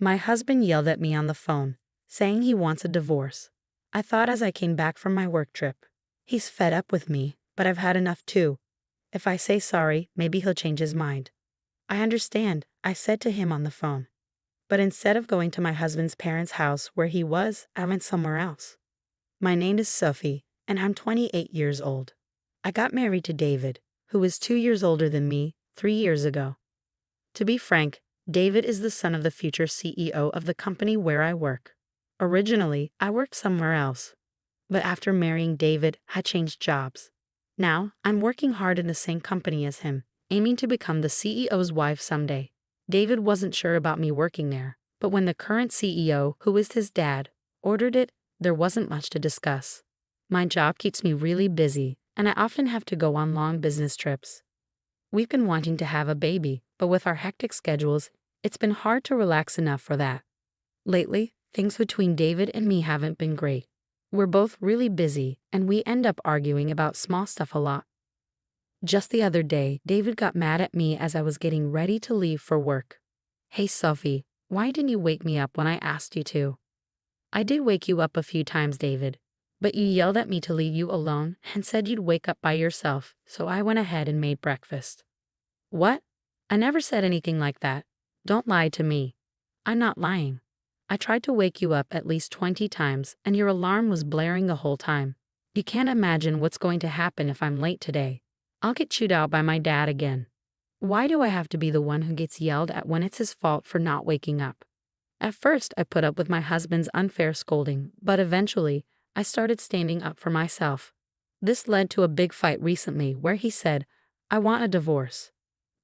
My husband yelled at me on the phone, saying he wants a divorce. I thought as I came back from my work trip. He's fed up with me, but I've had enough too. If I say sorry, maybe he'll change his mind. I understand, I said to him on the phone. But instead of going to my husband's parents' house where he was, I went somewhere else. My name is Sophie, and I'm 28 years old. I got married to David, who is 2 years older than me, 3 years ago. To be frank, David is the son of the future CEO of the company where I work. Originally, I worked somewhere else, but after marrying David, I changed jobs. Now, I'm working hard in the same company as him, aiming to become the CEO's wife someday. David wasn't sure about me working there, but when the current CEO, who is his dad, ordered it, there wasn't much to discuss. My job keeps me really busy, and I often have to go on long business trips. We've been wanting to have a baby, but with our hectic schedules, it's been hard to relax enough for that. Lately, things between David and me haven't been great. We're both really busy, and we end up arguing about small stuff a lot. Just the other day, David got mad at me as I was getting ready to leave for work. "Hey Sophie, why didn't you wake me up when I asked you to?" "I did wake you up a few times, David, but you yelled at me to leave you alone and said you'd wake up by yourself, so I went ahead and made breakfast." "What? I never said anything like that. Don't lie to me." "I'm not lying. I tried to wake you up at least 20 times, and your alarm was blaring the whole time. You can't imagine what's going to happen if I'm late today. I'll get chewed out by my dad again. Why do I have to be the one who gets yelled at when it's his fault for not waking up?" At first, I put up with my husband's unfair scolding, but eventually, I started standing up for myself. This led to a big fight recently where he said, "I want a divorce."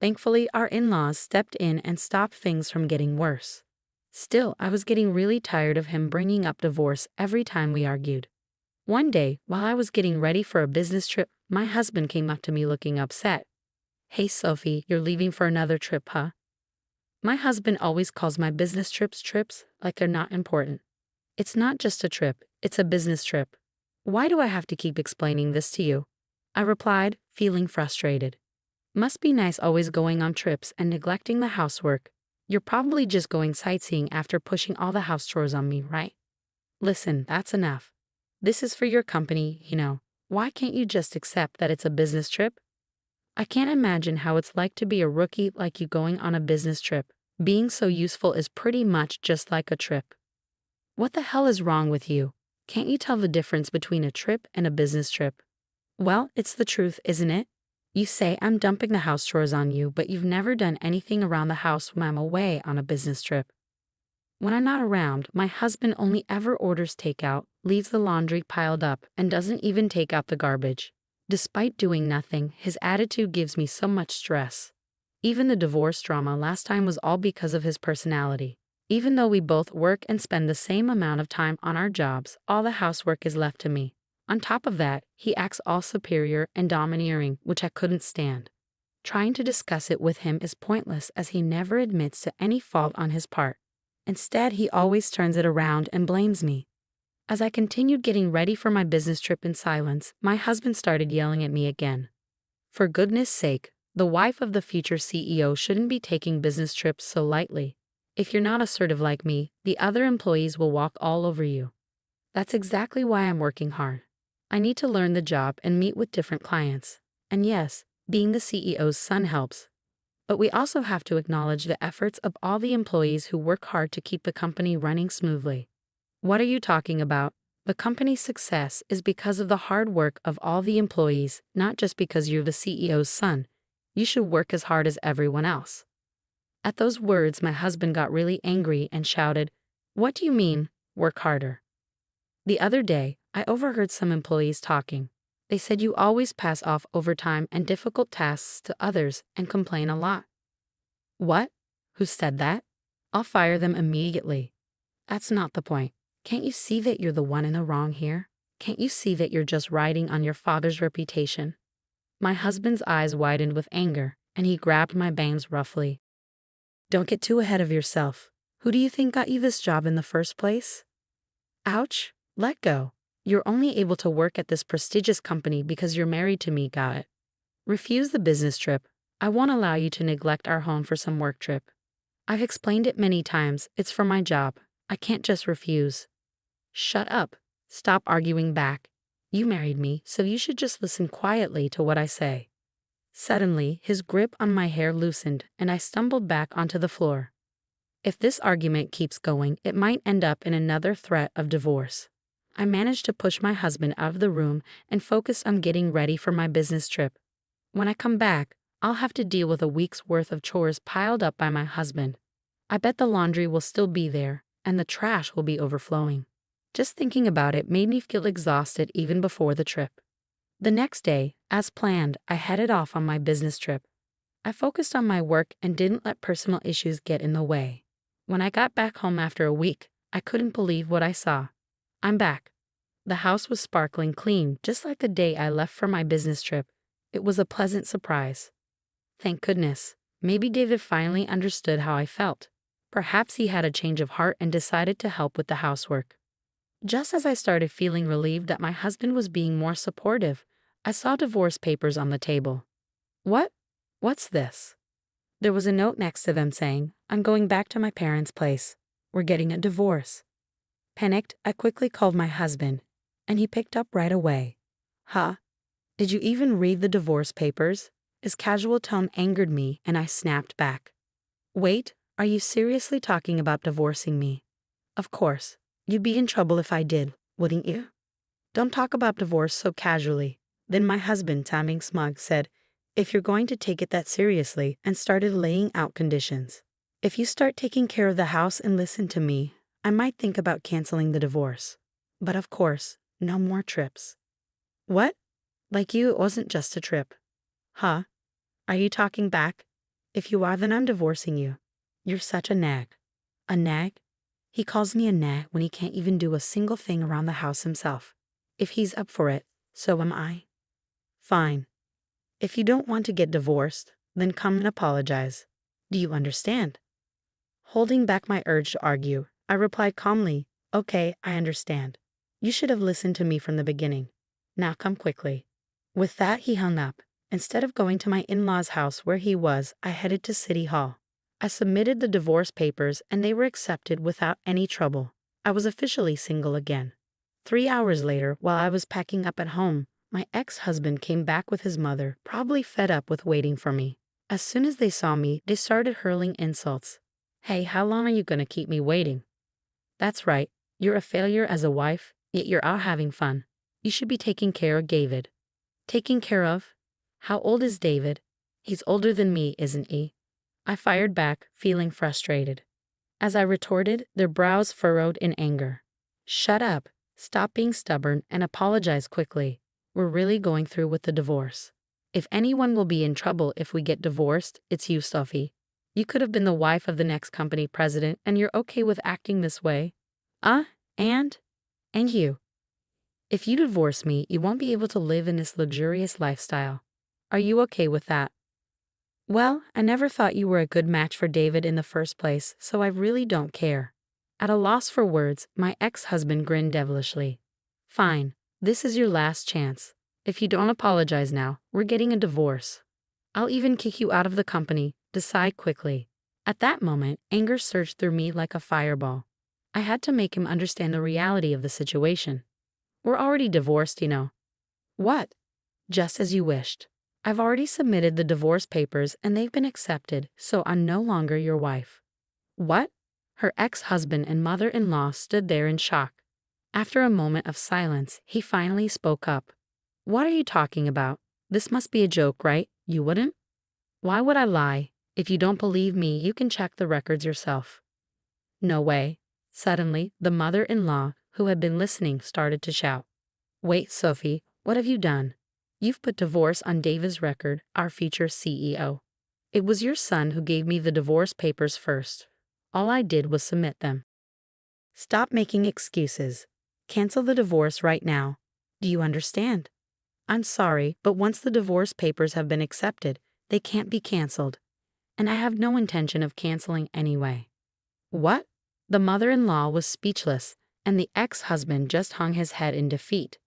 Thankfully, our in-laws stepped in and stopped things from getting worse. Still, I was getting really tired of him bringing up divorce every time we argued. One day, while I was getting ready for a business trip, my husband came up to me looking upset. "Hey Sophie, you're leaving for another trip, huh?" My husband always calls my business trips like they're not important. It's not just a trip, it's a business trip. "Why do I have to keep explaining this to you?" I replied, feeling frustrated. "Must be nice always going on trips and neglecting the housework. You're probably just going sightseeing after pushing all the house chores on me, right?" "Listen, that's enough. This is for your company, you know. Why can't you just accept that it's a business trip?" I can't imagine how it's like to be a rookie like you going on a business trip. Being so useful is pretty much just like a trip. What the hell is wrong with you? Can't you tell the difference between a trip and a business trip? Well, it's the truth, isn't it? You say I'm dumping the house chores on you, but you've never done anything around the house when I'm away on a business trip. When I'm not around, my husband only ever orders takeout, leaves the laundry piled up, and doesn't even take out the garbage. Despite doing nothing, his attitude gives me so much stress. Even the divorce drama last time was all because of his personality. Even though we both work and spend the same amount of time on our jobs, all the housework is left to me. On top of that, he acts all superior and domineering, which I couldn't stand. Trying to discuss it with him is pointless as he never admits to any fault on his part. Instead, he always turns it around and blames me. As I continued getting ready for my business trip in silence, my husband started yelling at me again. For goodness sake, the wife of the future CEO shouldn't be taking business trips so lightly. If you're not assertive like me, the other employees will walk all over you. That's exactly why I'm working hard. I need to learn the job and meet with different clients. And yes, being the CEO's son helps. But we also have to acknowledge the efforts of all the employees who work hard to keep the company running smoothly. What are you talking about? The company's success is because of the hard work of all the employees, not just because you're the CEO's son. You should work as hard as everyone else. At those words, my husband got really angry and shouted, "What do you mean, work harder?" The other day, I overheard some employees talking. They said you always pass off overtime and difficult tasks to others and complain a lot. What? Who said that? I'll fire them immediately. That's not the point. Can't you see that you're the one in the wrong here? Can't you see that you're just riding on your father's reputation? My husband's eyes widened with anger, and he grabbed my bangs roughly. "Don't get too ahead of yourself. Who do you think got you this job in the first place?" Ouch, let go. You're only able to work at this prestigious company because you're married to me, got it? Refuse the business trip. I won't allow you to neglect our home for some work trip. I've explained it many times. It's for my job. I can't just refuse. Shut up. Stop arguing back. You married me, so you should just listen quietly to what I say. Suddenly, his grip on my hair loosened, and I stumbled back onto the floor. If this argument keeps going, it might end up in another threat of divorce. I managed to push my husband out of the room and focus on getting ready for my business trip. When I come back, I'll have to deal with a week's worth of chores piled up by my husband. I bet the laundry will still be there, and the trash will be overflowing. Just thinking about it made me feel exhausted even before the trip. The next day, as planned, I headed off on my business trip. I focused on my work and didn't let personal issues get in the way. When I got back home after a week, I couldn't believe what I saw. I'm back. The house was sparkling clean, just like the day I left for my business trip. It was a pleasant surprise. Thank goodness. Maybe David finally understood how I felt. Perhaps he had a change of heart and decided to help with the housework. Just as I started feeling relieved that my husband was being more supportive, I saw divorce papers on the table. What? What's this? There was a note next to them saying, "I'm going back to my parents' place. We're getting a divorce." Panicked, I quickly called my husband, and he picked up right away. Huh? Did you even read the divorce papers? His casual tone angered me, and I snapped back. Wait, are you seriously talking about divorcing me? Of course. You'd be in trouble if I did, wouldn't you? Don't talk about divorce so casually. Then my husband, sounding smug, said, "If you're going to take it that seriously," and started laying out conditions. "If you start taking care of the house and listen to me, I might think about canceling the divorce. But of course, no more trips." What? Like you, it wasn't just a trip. Huh? Are you talking back? If you are, then I'm divorcing you. You're such a nag. A nag? He calls me a nag when he can't even do a single thing around the house himself. If he's up for it, so am I. Fine. If you don't want to get divorced, then come and apologize. Do you understand? Holding back my urge to argue, I replied calmly, "Okay, I understand. You should have listened to me from the beginning. Now come quickly." With that, he hung up. Instead of going to my in-laws' house where he was, I headed to City Hall. I submitted the divorce papers and they were accepted without any trouble. I was officially single again. 3 hours later, while I was packing up at home, my ex-husband came back with his mother, probably fed up with waiting for me. As soon as they saw me, they started hurling insults. "Hey, how long are you going to keep me waiting? That's right, you're a failure as a wife, yet you're out having fun. You should be taking care of David." Taking care of? How old is David? He's older than me, isn't he? I fired back, feeling frustrated. As I retorted, their brows furrowed in anger. Shut up, stop being stubborn, and apologize quickly. We're really going through with the divorce. If anyone will be in trouble if we get divorced, it's you, Sophie. You could have been the wife of the next company president, and you're okay with acting this way? And you. If you divorce me, you won't be able to live in this luxurious lifestyle. Are you okay with that? Well, I never thought you were a good match for David in the first place, so I really don't care. At a loss for words, my ex-husband grinned devilishly. Fine, this is your last chance. If you don't apologize now, we're getting a divorce. I'll even kick you out of the company. Decide quickly. At that moment, anger surged through me like a fireball. I had to make him understand the reality of the situation. We're already divorced, you know. What? Just as you wished. I've already submitted the divorce papers and they've been accepted, so I'm no longer your wife. What? Her ex-husband and mother-in-law stood there in shock. After a moment of silence, he finally spoke up. What are you talking about? This must be a joke, right? You wouldn't? Why would I lie? If you don't believe me, you can check the records yourself. No way. Suddenly, the mother-in-law, who had been listening, started to shout. Wait, Sophie, what have you done? You've put divorce on David's record, our future CEO. It was your son who gave me the divorce papers first. All I did was submit them. Stop making excuses. Cancel the divorce right now. Do you understand? I'm sorry, but once the divorce papers have been accepted, they can't be canceled. And I have no intention of canceling anyway. What? The mother-in-law was speechless, and the ex-husband just hung his head in defeat.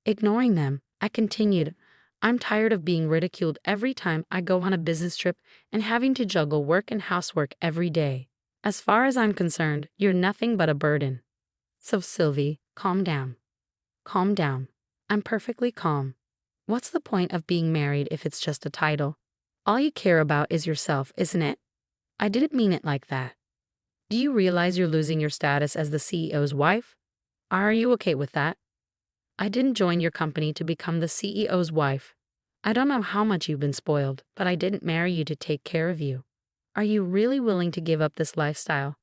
Ignoring them, I continued, I'm tired of being ridiculed every time I go on a business trip and having to juggle work and housework every day. As far as I'm concerned, you're nothing but a burden. So Sylvie, calm down. Calm down. I'm perfectly calm. What's the point of being married if it's just a title? All you care about is yourself, isn't it? I didn't mean it like that. Do you realize you're losing your status as the CEO's wife? Are you okay with that? I didn't join your company to become the CEO's wife. I don't know how much you've been spoiled, but I didn't marry you to take care of you. Are you really willing to give up this lifestyle?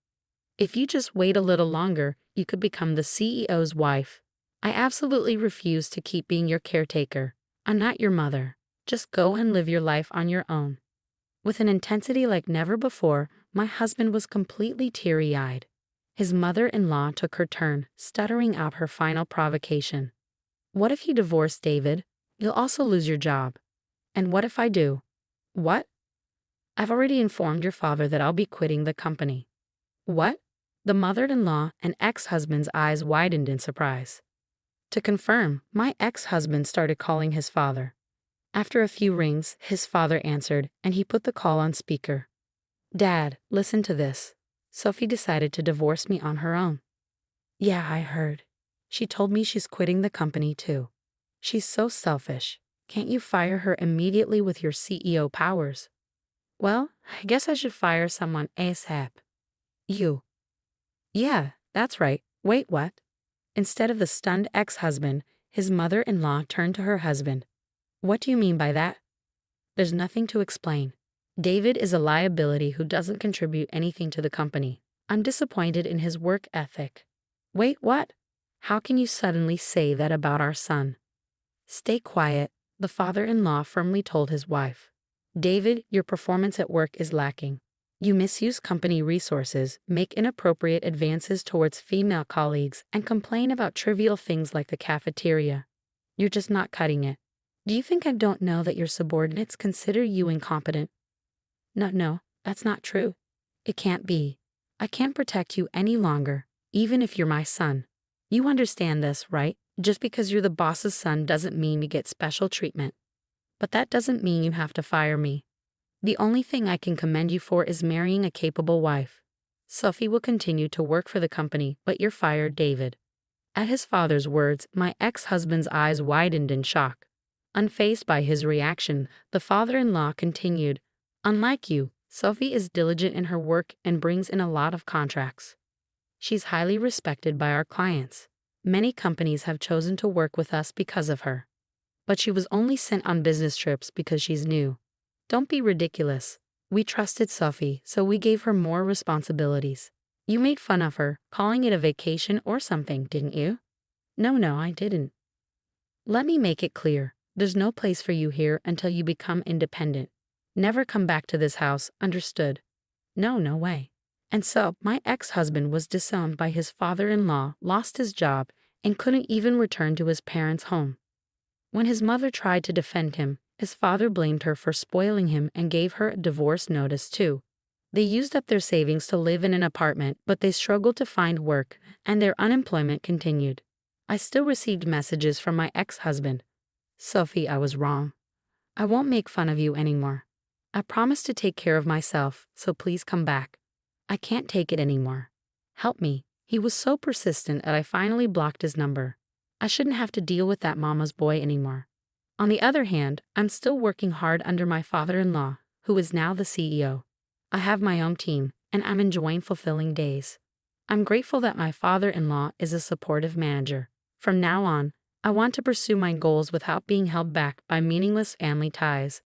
If you just wait a little longer, you could become the CEO's wife. I absolutely refuse to keep being your caretaker. I'm not your mother. Just go and live your life on your own. With an intensity like never before, my husband was completely teary-eyed. His mother-in-law took her turn, stuttering out her final provocation. What if you divorce David? You'll also lose your job. And what if I do? What? I've already informed your father that I'll be quitting the company. What? The mother-in-law and ex-husband's eyes widened in surprise. To confirm, my ex-husband started calling his father. After a few rings, his father answered, and he put the call on speaker. Dad, listen to this. Sophie decided to divorce me on her own. Yeah, I heard. She told me she's quitting the company too. She's so selfish. Can't you fire her immediately with your CEO powers? Well, I guess I should fire someone ASAP. You. Yeah, that's right. Wait, what? Instead of the stunned ex-husband, his mother-in-law turned to her husband. What do you mean by that? There's nothing to explain. David is a liability who doesn't contribute anything to the company. I'm disappointed in his work ethic. Wait, what? How can you suddenly say that about our son? Stay quiet, the father-in-law firmly told his wife. David, your performance at work is lacking. You misuse company resources, make inappropriate advances towards female colleagues, and complain about trivial things like the cafeteria. You're just not cutting it. Do you think I don't know that your subordinates consider you incompetent? No, that's not true. It can't be. I can't protect you any longer, even if you're my son. You understand this, right? Just because you're the boss's son doesn't mean you get special treatment. But that doesn't mean you have to fire me. The only thing I can commend you for is marrying a capable wife. Sophie will continue to work for the company, but you're fired, David. At his father's words, my ex-husband's eyes widened in shock. Unfazed by his reaction, the father-in-law continued, Unlike you, Sophie is diligent in her work and brings in a lot of contracts. She's highly respected by our clients. Many companies have chosen to work with us because of her. But she was only sent on business trips because she's new. Don't be ridiculous. We trusted Sophie, so we gave her more responsibilities. You made fun of her, calling it a vacation or something, didn't you? No, I didn't. Let me make it clear. There's no place for you here until you become independent. Never come back to this house, understood? No way. And so, my ex-husband was disowned by his father-in-law, lost his job, and couldn't even return to his parents' home. When his mother tried to defend him, his father blamed her for spoiling him and gave her a divorce notice too. They used up their savings to live in an apartment, but they struggled to find work, and their unemployment continued. I still received messages from my ex-husband. Sophie, I was wrong. I won't make fun of you anymore. I promised to take care of myself, so please come back. I can't take it anymore. Help me. He was so persistent that I finally blocked his number. I shouldn't have to deal with that mama's boy anymore. On the other hand, I'm still working hard under my father-in-law, who is now the CEO. I have my own team, and I'm enjoying fulfilling days. I'm grateful that my father-in-law is a supportive manager. From now on, I want to pursue my goals without being held back by meaningless family ties.